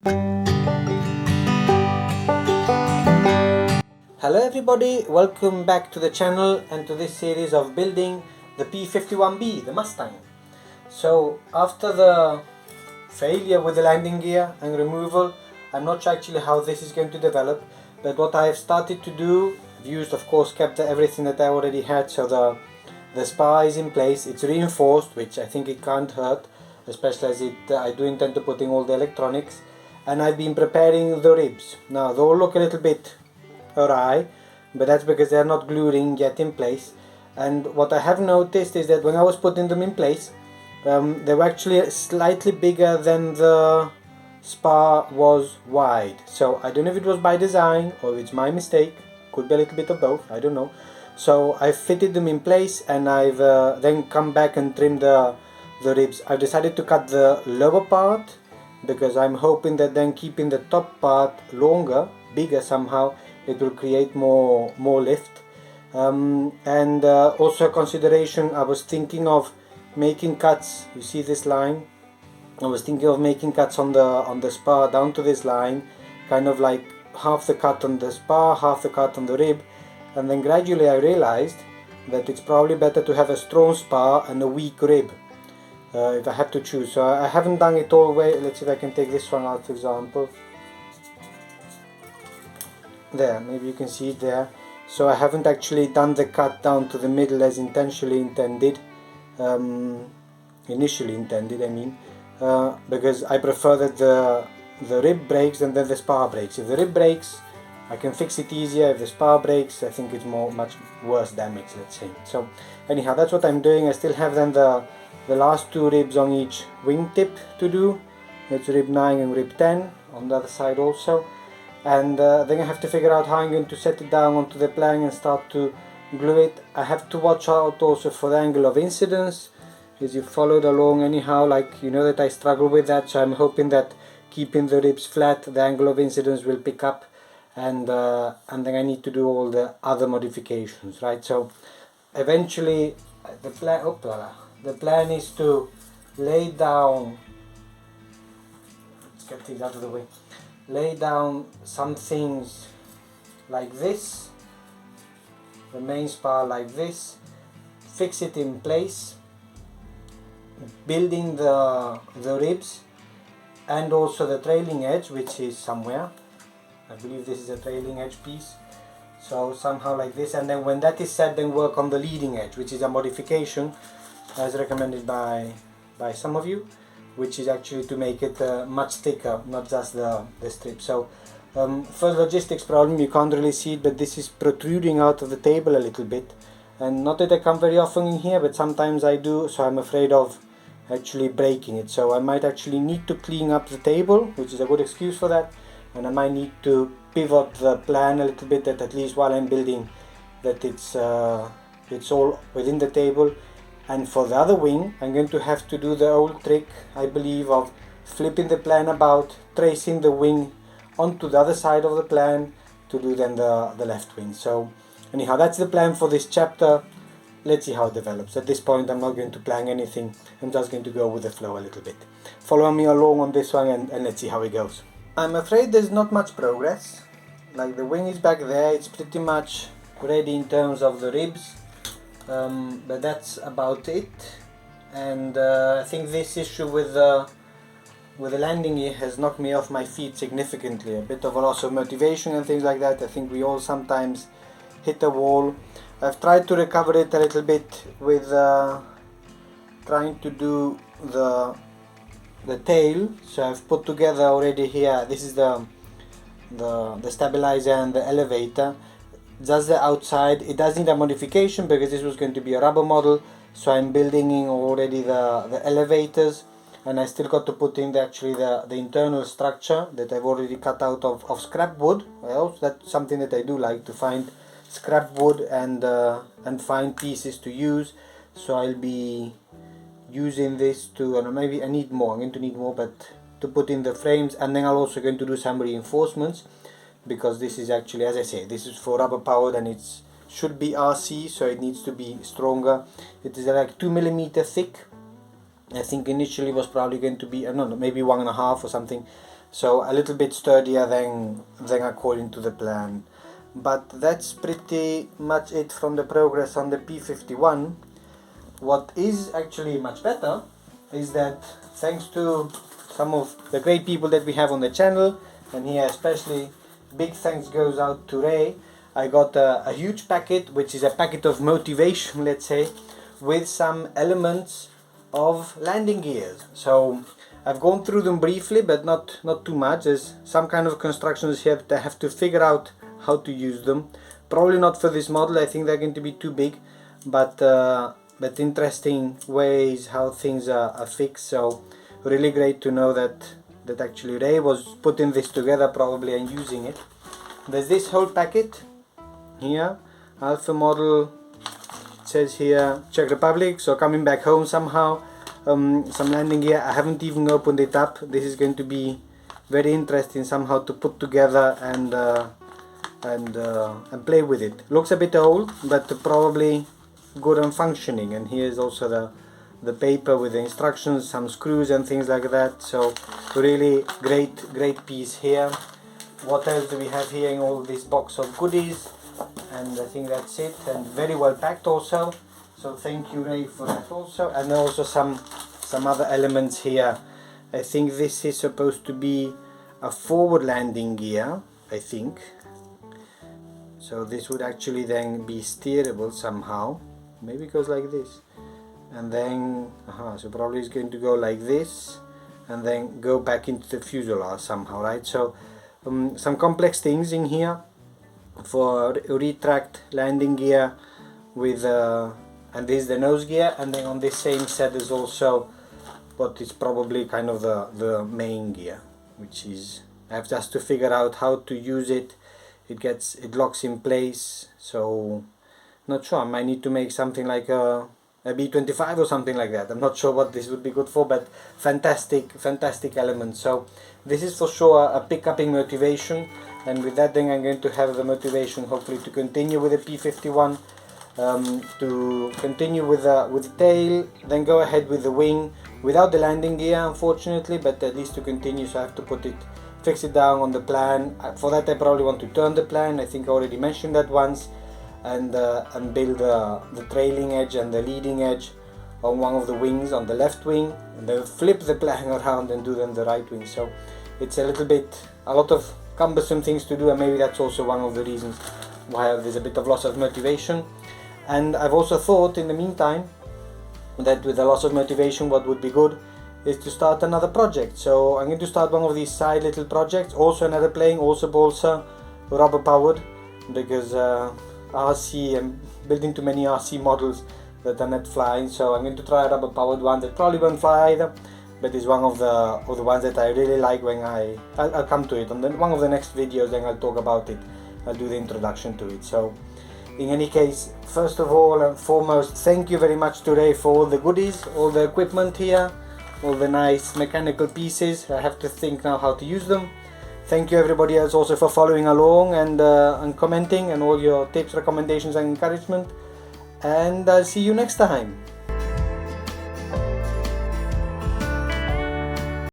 Hello everybody, welcome back to the channel and to this series of building the P51B, the Mustang. So after the failure with the landing gear and removal, I'm not sure actually how this is going to develop, but what I have started to do, I've used of course kept everything that I already had, so the spar is in place, it's reinforced, which I think it can't hurt, especially as I do intend to put in all the electronics, and I've been preparing the ribs. Now they all look a little bit awry, but that's because they're not gluing yet in place. And what I have noticed is that when I was putting them in place, they were actually slightly bigger than the spar was wide. So I don't know if it was by design or if it's my mistake, could be a little bit of both, I don't know. So I fitted them in place and I've then come back and trimmed the ribs. I've decided to cut the lower part because I'm hoping that then keeping the top part longer, bigger somehow, it will create more lift. And also a consideration, I was thinking of making cuts. You see this line? I was thinking of making cuts on the spar down to this line, kind of like half the cut on the spar, half the cut on the rib, and then gradually I realized that it's probably better to have a strong spar and a weak rib if I have to choose. So I haven't done it all the way. Let's see if I can take this one out, for example. There, maybe you can see it there. So I haven't actually done the cut down to the middle as intentionally intended, initially intended I mean, because I prefer that the rib breaks and then the spar breaks. If the rib breaks, I can fix it easier. If the spar breaks, I think it's much worse damage, let's say. So anyhow, that's what I'm doing. I still have then the last two ribs on each wingtip to do. It's rib 9 and rib 10 on the other side also. And then I have to figure out how I'm going to set it down onto the plank and start to glue it. I have to watch out also for the angle of incidence, as you followed along anyhow, like you know that I struggle with that, so I'm hoping that keeping the ribs flat, the angle of incidence will pick up, and then I need to do all the other modifications, right? So eventually the plan is to lay down, let's get things out of the way, lay down some things like this, the main spar like this, fix it in place, building the ribs and also the trailing edge, which is somewhere, I believe this is a trailing edge piece, so somehow like this, and then when that is set, then work on the leading edge, which is a modification as recommended by some of you, which is actually to make it much thicker, not just the strip. So for logistics problem, you can't really see it, but this is protruding out of the table a little bit, and not that I come very often in here, but sometimes I do, so I'm afraid of actually breaking it. So I might actually need to clean up the table, which is a good excuse for that, and I might need to pivot the plan a little bit, that at least while I'm building, that it's all within the table. And for the other wing, I'm going to have to do the old trick, I believe, of flipping the plan about, tracing the wing onto the other side of the plan to do then the left wing. So anyhow, that's the plan for this chapter. Let's see how it develops. At this point, I'm not going to plan anything. I'm just going to go with the flow a little bit. Follow me along on this one and let's see how it goes. I'm afraid there's not much progress. Like the wing is back there, it's pretty much ready in terms of the ribs. But that's about it, and I think this issue with the landing gear has knocked me off my feet significantly, a bit of a loss of motivation and things like that. I think we all sometimes hit a wall. I've tried to recover it a little bit with trying to do the tail, so I've put together already here, this is the stabilizer and the elevator. Just the outside, it does need a modification because this was going to be a rubber model, so I'm building in already the elevators, and I still got to put in the internal structure that I've already cut out of scrap wood. Well, that's something that I do like, to find scrap wood and find pieces to use, so I'll be using this to, and maybe I need more, I'm going to need more, but to put in the frames, and then I'm also going to do some reinforcements, because this is actually, as I say, this is for rubber powered and it should be RC, so it needs to be stronger. It is like 2mm thick. I think initially was probably going to be, I don't know, maybe 1.5 or something, so a little bit sturdier than according to the plan. But that's pretty much it from the progress on the P51. What is actually much better is that thanks to some of the great people that we have on the channel, and here especially big thanks goes out to Ray, I got a huge packet, which is a packet of motivation, let's say, with some elements of landing gears. So I've gone through them briefly, but not too much. There's some kind of constructions here that I have to figure out how to use them. Probably not for this model, I think they're going to be too big, but interesting ways how things are fixed. So really great to know that actually Ray was putting this together probably and using it. There's this whole packet here, alpha model, it says here Czech Republic, so coming back home somehow. Some landing gear, I haven't even opened it up. This is going to be very interesting somehow to put together and play with it. Looks a bit old, but probably good and functioning. And here's also the paper with the instructions, some screws and things like that. So really great piece here. What else do we have here in all this box of goodies? And I think that's it, and very well packed also. So thank you, Ray, for that also. And also some other elements here. I think this is supposed to be a forward landing gear, I think. So this would actually then be steerable somehow. Maybe it goes like this. And then, so probably it's going to go like this, and then go back into the fuselage somehow, right? So some complex things in here for retract landing gear with and this is the nose gear, and then on this same set is also what is probably kind of the main gear, which is I have just to figure out how to use it. It locks in place, so not sure, I might need to make something like a B25 or something like that. I'm not sure what this would be good for, but fantastic element. So this is for sure a pick-upping motivation, and with that then I'm going to have the motivation hopefully to continue with the P51, to continue with the tail, then go ahead with the wing without the landing gear unfortunately, but at least to continue. So I have to fix it down on the plan. For that I probably want to turn the plan, I think I already mentioned that once, and build the trailing edge and the leading edge on one of the wings, on the left wing, and then flip the plan around and do them the right wing. So it's a lot of cumbersome things to do, and maybe that's also one of the reasons why there's a bit of loss of motivation. And I've also thought in the meantime that with the loss of motivation, what would be good is to start another project. So I'm going to start one of these side little projects, also another plane, also Balsa, rubber powered, because RC, I'm building too many RC models that are not flying, so I'm going to try a rubber powered one that probably won't fly either, but is one of the ones that I really like. When I'll come to it on one of the next videos, then I'll talk about it, I'll do the introduction to it. So in any case, first of all and foremost, thank you very much to Ray for all the goodies, all the equipment here, all the nice mechanical pieces. I have to think now how to use them. Thank you everybody else also for following along and commenting, and all your tips, recommendations and encouragement. And I'll see you next time.